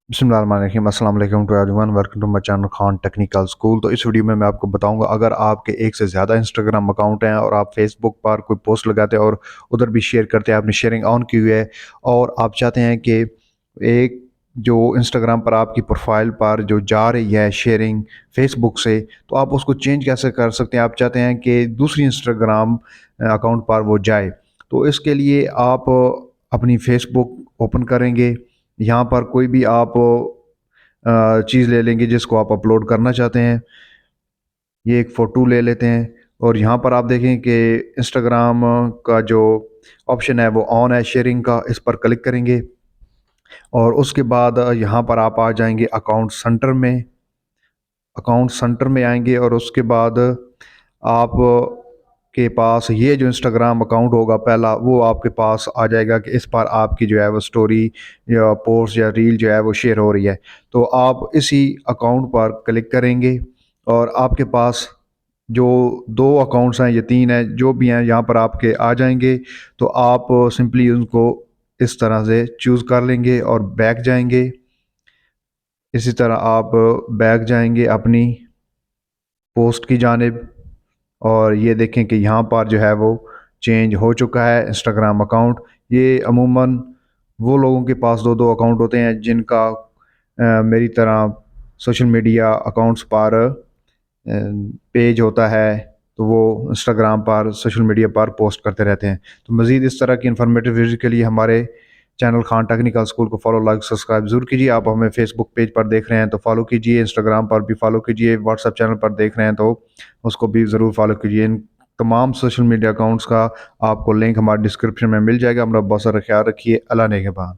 बिस्मिल्लाहिर्रहमानिर्रहीम, अस्सलाम वालेकुम to everyone, welcome to my channel Khan technical school. तो इस वीडियो में मैं आपको बताऊंगा, अगर आपके एक से ज़्यादा इंस्टाग्राम अकाउंट हैं और आप फेसबुक पर कोई पोस्ट लगाते हैं और उधर भी शेयर करते हैं, आपने शेयरिंग ऑन की हुई है और आप चाहते हैं कि एक जो इंस्टाग्राम पर आपकी प्रोफाइल पर जो जा रही है शेयरिंग फेसबुक से, तो आप उसको चेंज कैसे कर सकते हैं। आप चाहते हैं कि दूसरी इंस्टाग्राम अकाउंट पर वो जाए, तो इसके लिए आप अपनी फेसबुक ओपन करेंगे। यहाँ पर कोई भी आप चीज़ ले लेंगे जिसको आप अपलोड करना चाहते हैं। ये एक फ़ोटो ले लेते हैं और यहाँ पर आप देखें कि इंस्टाग्राम का जो ऑप्शन है वो ऑन है शेयरिंग का, इस पर क्लिक करेंगे और उसके बाद यहाँ पर आप आ जाएंगे अकाउंट सेंटर में। अकाउंट सेंटर में आएंगे और उसके बाद आप के पास ये जो इंस्टाग्राम अकाउंट होगा पहला, वो आपके पास आ जाएगा कि इस पर आपकी जो है वो स्टोरी या पोस्ट या रील जो है वो शेयर हो रही है। तो आप इसी अकाउंट पर क्लिक करेंगे और आपके पास जो दो अकाउंट्स हैं या तीन हैं जो भी हैं यहाँ पर आपके आ जाएंगे। तो आप सिंपली उनको इस तरह से चूज़ कर लेंगे और बैक जाएंगे। इसी तरह आप बैक जाएंगे अपनी पोस्ट की जानिब और ये देखें कि यहाँ पर जो है वो चेंज हो चुका है इंस्टाग्राम अकाउंट। ये अमूमन वो लोगों के पास दो दो अकाउंट होते हैं जिनका मेरी तरह सोशल मीडिया अकाउंट्स पर पेज होता है, तो वो इंस्टाग्राम पर सोशल मीडिया पर पोस्ट करते रहते हैं। तो मज़ीद इस तरह की इन्फॉर्मेटिव वीडियो के लिए हमारे चैनल खान टेक्निकल स्कूल को फॉलो लाइक सब्सक्राइब ज़रूर कीजिए। आप हमें फेसबुक पेज पर देख रहे हैं तो फॉलो कीजिए, इंस्टाग्राम पर भी फॉलो कीजिए, व्हाट्सएप चैनल पर देख रहे हैं तो उसको भी ज़रूर फॉलो कीजिए। इन तमाम सोशल मीडिया अकाउंट्स का आपको लिंक हमारे डिस्क्रिप्शन में मिल जाएगा। अपना बहुत सारा ख्याल रखिए। अल्लाह ने के बाद।